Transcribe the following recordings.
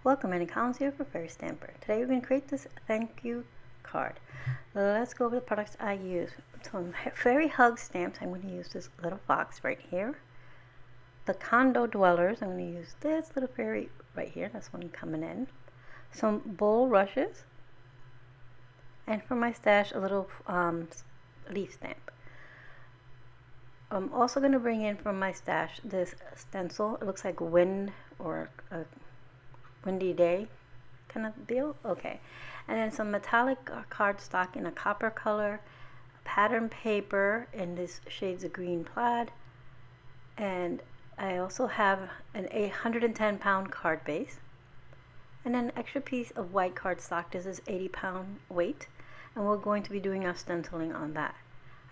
Welcome, Annie Collins here for Fairy Stamper. Today we're going to create this thank you card. Let's go over the products I use. Some Fairy Hug stamps. I'm going to use this little fox right here. The Condo Dwellers. I'm going to use this little fairy right here. That's one coming in. Some Bulrushes. And for my stash, a little leaf stamp. I'm also going to bring in from my stash this stencil. It looks like wind or a windy day kind of deal. Okay, and then some metallic cardstock in a copper color, pattern paper in this shades of green plaid, and I also have an 110-pound card base, and then an extra piece of white cardstock. This is 80-pound weight, and we're going to be doing our stenciling on that.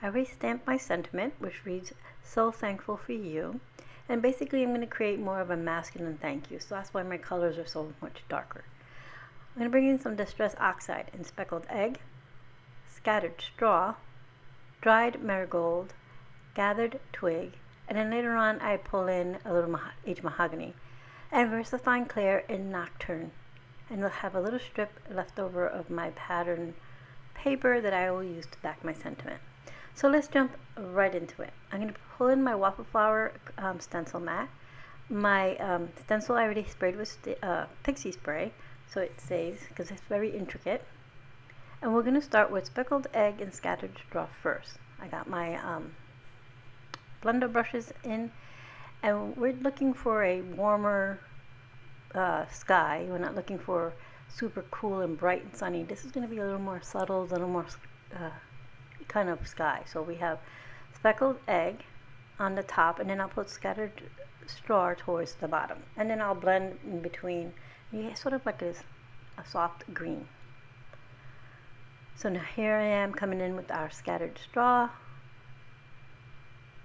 I already stamped my sentiment, which reads, "So thankful for you." And basically I'm going to create more of a masculine thank you, so that's why my colors are so much darker. I'm going to bring in some Distress Oxide and Speckled Egg, Scattered Straw, Dried Marigold, Gathered Twig, and then later on I pull in a little aged Mahogany, and VersaFine Clair in Nocturne. And we'll have a little strip left over of my pattern paper that I will use to back my sentiment. So let's jump right into it. I'm going to pull in my waffle flower stencil mat. My stencil I already sprayed with pixie spray, so it stays because it's very intricate. And we're going to start with Speckled Egg and Scattered Straw first. I got my blender brushes in, and we're looking for a warmer sky. We're not looking for super cool and bright and sunny. This is going to be a little more subtle, a little more kind of sky. So we have Speckled Egg on the top, and then I'll put Scattered Straw towards the bottom, and then I'll blend in between. Yeah, sort of like a soft green. So now here I am coming in with our Scattered Straw,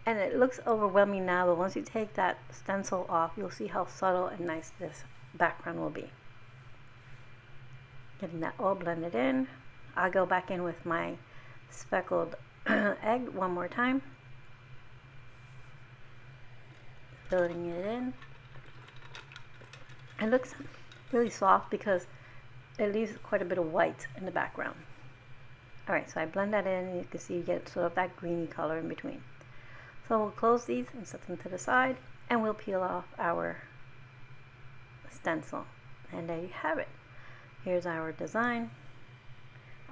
and it looks overwhelming now, but once you take that stencil off, you'll see how subtle and nice this background will be. Getting that all blended in, I'll go back in with my Speckled Egg one more time, filling it in. It looks really soft because it leaves quite a bit of white in the background. Alright, so I blend that in, and you can see you get sort of that greeny color in between. So we'll close these and set them to the side, and we'll peel off our stencil. And there you have it. Here's our design.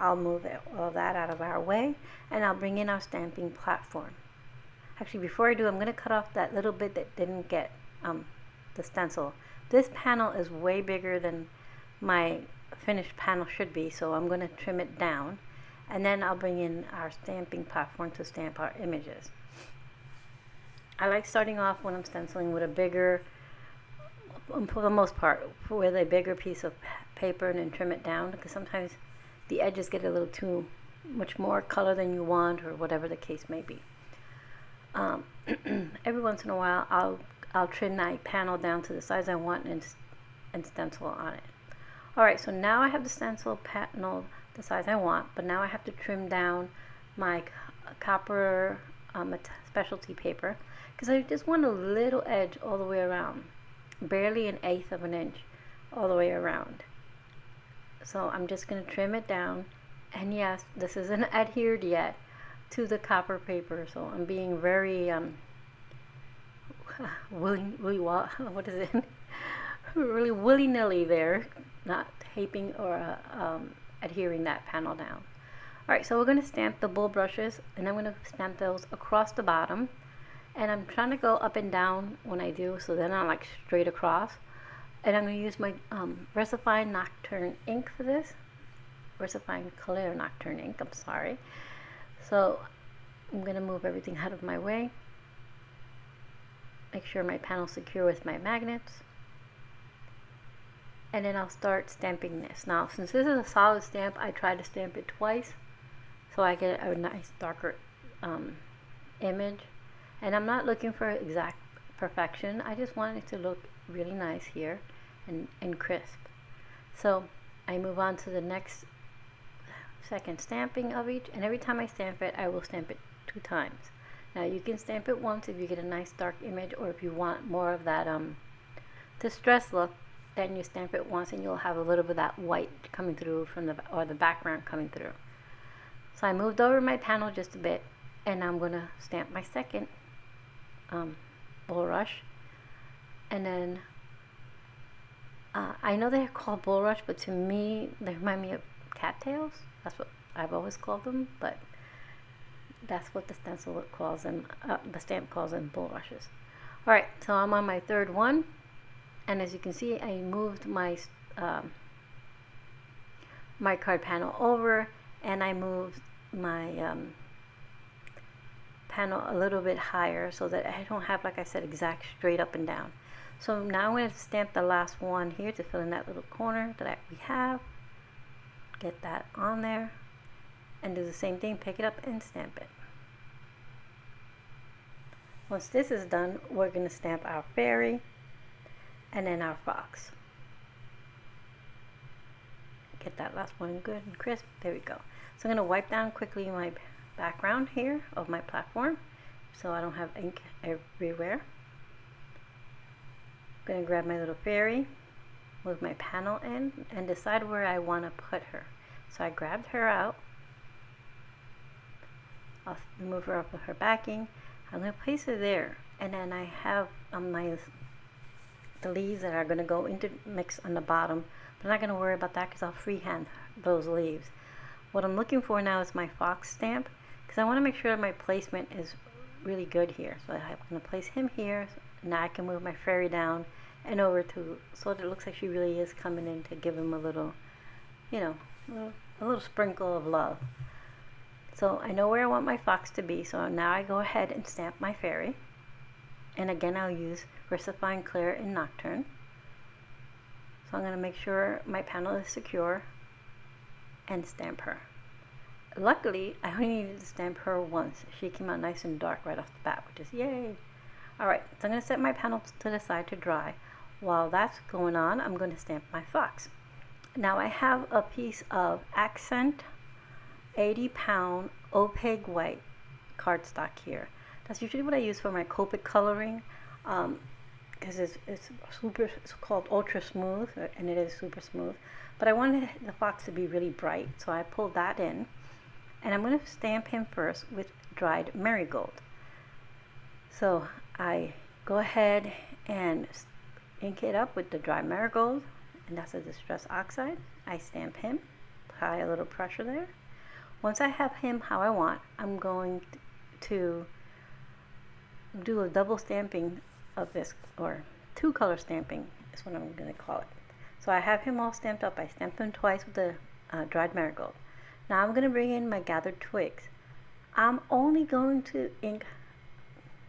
I'll move all that out of our way, and I'll bring in our stamping platform. Actually, before I do, I'm going to cut off that little bit that didn't get the stencil. This panel is way bigger than my finished panel should be, so I'm going to trim it down, and then I'll bring in our stamping platform to stamp our images. I like starting off when I'm stenciling with a bigger, for the most part, with a bigger piece of paper, and then trim it down, because sometimes the edges get a little too much more color than you want, or whatever the case may be. Every once in a while I'll trim my panel down to the size I want and stencil on it. Alright, so now I have the stencil panel the size I want, but now I have to trim down my copper specialty paper, because I just want a little edge all the way around, barely 1/8 of an inch all the way around. So I'm just going to trim it down, and yes, this isn't adhered yet to the copper paper, so I'm being very really willy-nilly there, not taping or adhering that panel down. Alright, so we're going to stamp the Bulrushes, and I'm going to stamp those across the bottom, and I'm trying to go up and down when I do, so they're not like straight across. And I'm going to use my VersaFine Nocturne ink for this. VersaFine Clair Nocturne ink, I'm sorry. So I'm going to move everything out of my way. Make sure my panel's secure with my magnets. And then I'll start stamping this. Now, since this is a solid stamp, I try to stamp it twice, so I get a nice darker image. And I'm not looking for exact perfection. I just want it to look really nice here and crisp. So I move on to the next second stamping of each, and every time I stamp it, I will stamp it 2 times. Now you can stamp it once if you get a nice dark image, or if you want more of that distress look, then you stamp it once and you'll have a little bit of that white coming through from the background coming through. So I moved over my panel just a bit, and I'm going to stamp my second bulrush. And then I know they're called bulrush, but to me they remind me of cattails. That's what I've always called them, but that's what the stencil calls them, the stamp calls them bulrushes. Alright, so I'm on my third one, and as you can see, I moved my my card panel over, and I moved my panel a little bit higher so that I don't have, like I said, exact straight up and down. So now I'm going to stamp the last one here to fill in that little corner that we have. Get that on there, and do the same thing, pick it up and stamp it. Once this is done, we're going to stamp our fairy and then our fox. Get that last one good and crisp. There we go. So I'm going to wipe down quickly my background here of my platform so I don't have ink everywhere. I'm going to grab my little fairy, move my panel in, and decide where I want to put her. So I grabbed her out. I'll move her up with her backing. I'm going to place her there, and then I have the leaves that are going to go into mix on the bottom. But I'm not going to worry about that because I'll freehand those leaves. What I'm looking for now is my fox stamp, because I want to make sure my placement is really good here. So I'm going to place him here. Now I can move my fairy down and over to, so that it looks like she really is coming in to give him a little, you know, a little sprinkle of love. So I know where I want my fox to be, so now I go ahead and stamp my fairy. And again, I'll use VersaFine, Clair, and Nocturne. So I'm going to make sure my panel is secure and stamp her. Luckily, I only needed to stamp her once. She came out nice and dark right off the bat, which is yay. Alright, so I'm going to set my panel to the side to dry. While that's going on, I'm going to stamp my fox. Now I have a piece of accent 80-pound opaque white cardstock here. That's usually what I use for my Copic coloring, because it's called ultra smooth, and it is super smooth. But I wanted the fox to be really bright, so I pulled that in, and I'm going to stamp him first with dried marigold. So I go ahead and ink it up with the dried marigold, and that's a distress oxide. I stamp him, apply a little pressure there. Once I have him how I want, I'm going to do a double stamping of this, or two color stamping is what I'm going to call it. So I have him all stamped up. I stamped him twice with the dried marigold. Now I'm going to bring in my gathered twigs. I'm only going to ink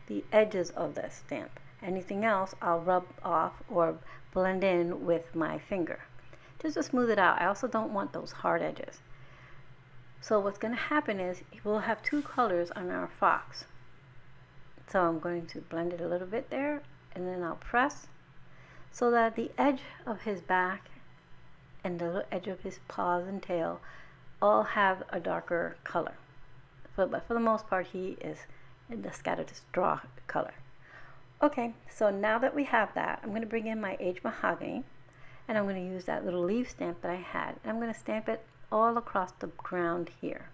the edges of the stamp. Anything else I'll rub off or blend in with my finger just to smooth it out. I also don't want those hard edges. So what's going to happen is we'll have two colors on our fox. So I'm going to blend it a little bit there, and then I'll press so that the edge of his back and the edge of his paws and tail all have a darker color. But for the most part, he is in the scattered straw color. Okay, so now that we have that, I'm going to bring in my aged mahogany, and I'm going to use that little leaf stamp that I had, and I'm going to stamp it all across the ground here,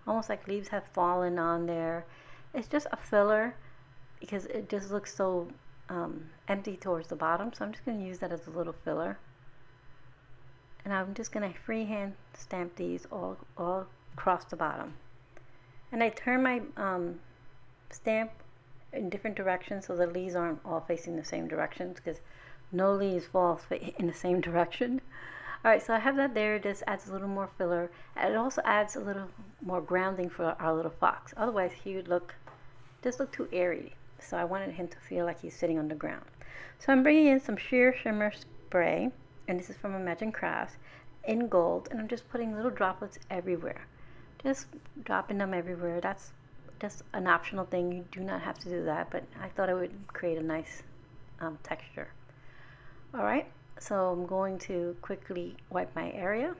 almost like leaves have fallen on there. It's just a filler because it just looks so empty towards the bottom, so I'm just going to use that as a little filler, and I'm just going to freehand stamp these all across the bottom. And I turn my stamp in different directions so the leaves aren't all facing the same directions, because no leaves fall in the same direction. Alright, so I have that there. This adds a little more filler, and it also adds a little more grounding for our little fox. Otherwise he would just look too airy, so I wanted him to feel like he's sitting on the ground. So I'm bringing in some sheer shimmer spray, and this is from Imagine Crafts, in gold, and I'm just putting little droplets everywhere. Just dropping them everywhere. That's just an optional thing. You do not have to do that, but I thought it would create a nice texture. Alright, so I'm going to quickly wipe my area,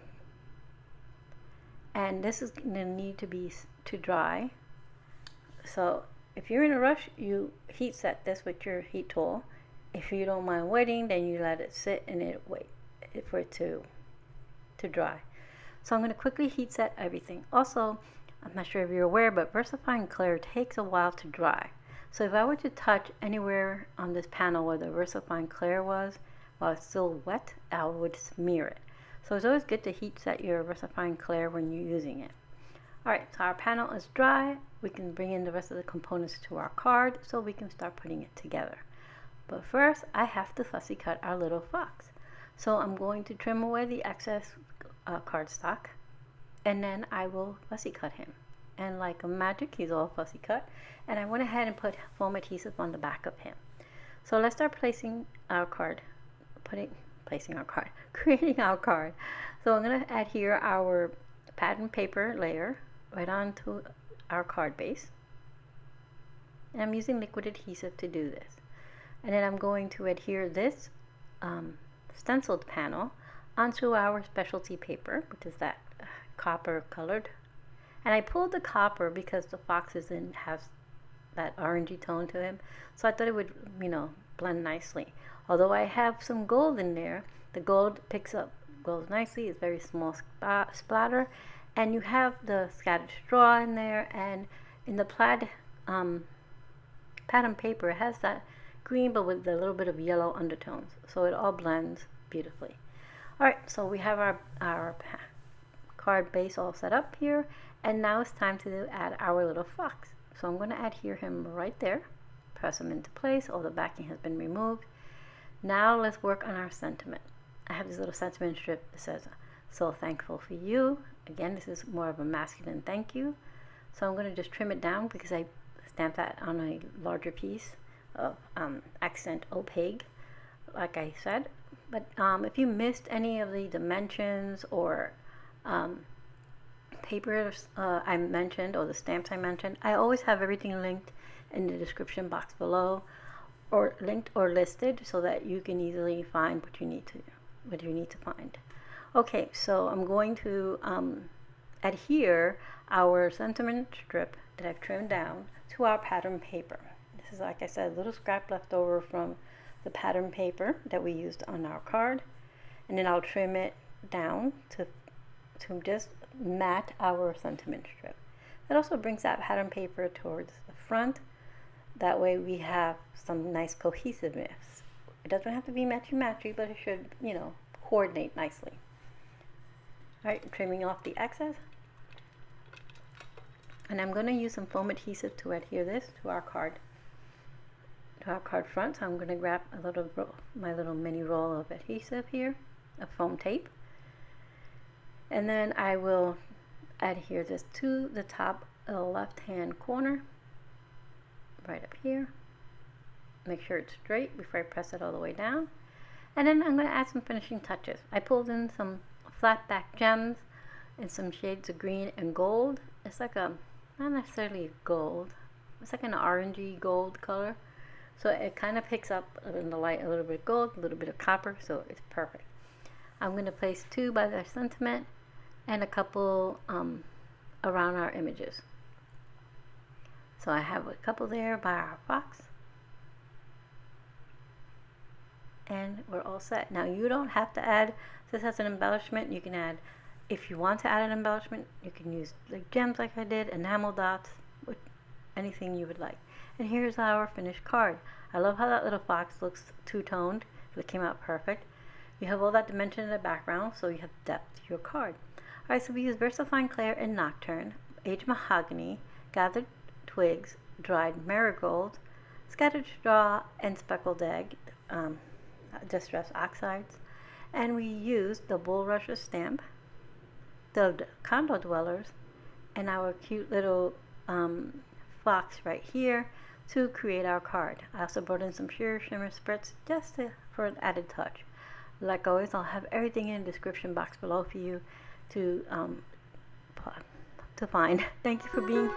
and this is going to need to dry. So if you're in a rush, you heat set this with your heat tool, If you don't mind waiting, then you let it sit and it wait for it to dry. So I'm going to quickly heat set everything. Also, I'm not sure if you're aware, but VersaFine Clair takes a while to dry. So if I were to touch anywhere on this panel where the VersaFine Clair was, while it's still wet, I would smear it. So it's always good to heat set your VersaFine Clair when you're using it. Alright, so our panel is dry. We can bring in the rest of the components to our card so we can start putting it together. But first, I have to fussy cut our little fox. So I'm going to trim away the excess cardstock, and then I will fussy cut him. And like a magic, he's all fussy cut. And I went ahead and put foam adhesive on the back of him. So let's start placing our card, creating our card. So I'm going to adhere our pattern paper layer right onto our card base. And I'm using liquid adhesive to do this. And then I'm going to adhere this stenciled panel onto our specialty paper, which is that copper colored. And I pulled the copper because the fox has that orangey tone to him, so I thought it would, blend nicely. Although I have some gold in there, the gold goes nicely. It's very small splatter, and you have the scattered straw in there, and in the plaid pattern paper, it has that green but with a little bit of yellow undertones, so it all blends beautifully. Alright, so we have our card base all set up here, and now it's time to add our little fox. So I'm going to adhere him right there, press him into place. All the backing has been removed. Now let's work on our sentiment. I have this little sentiment strip that says, "So thankful for you." Again, this is more of a masculine thank you. So I'm going to just trim it down because I stamped that on a larger piece of accent opaque, like I said. But if you missed any of the dimensions or papers I mentioned, or the stamps I mentioned, I always have everything linked in the description box below, or linked or listed, so that you can easily find what you need to find. Okay, so I'm going to adhere our sentiment strip that I've trimmed down to our pattern paper. This is, like I said, a little scrap left over from the pattern paper that we used on our card, and then I'll trim it down to just mat our sentiment strip. That also brings that pattern paper towards the front. That way we have some nice cohesiveness. It doesn't have to be matchy-matchy, but it should, coordinate nicely. Alright, trimming off the excess. And I'm going to use some foam adhesive to adhere this to our card front. So I'm going to grab my little mini roll of adhesive here, of foam tape. And then I will adhere this to the top left hand corner, right up here. Make sure it's straight before I press it all the way down. And then I'm going to add some finishing touches. I pulled in some flat back gems and some shades of green and gold. It's like not necessarily gold, it's like an orangey gold color. So it kind of picks up in the light a little bit of gold, a little bit of copper, so it's perfect. I'm going to place 2 by their sentiment and a couple around our images. So I have a couple there by our fox. And we're all set. Now you don't have to add, this as an embellishment, you can add, if you want to add an embellishment, you can use like gems like I did, enamel dots, anything you would like. And here's our finished card. I love how that little fox looks two-toned. It came out perfect. You have all that dimension in the background, so you have depth to your card. Alright, so we use VersaFine Clair and Nocturne, aged mahogany, gathered twigs, dried marigold, scattered straw, and speckled egg, distressed oxides. And we used the Bulrushes stamp, the Condo dwellers, and our cute little fox right here to create our card. I also brought in some sheer shimmer spritz just for an added touch. Like always, I'll have everything in the description box below for you to find. Thank you for being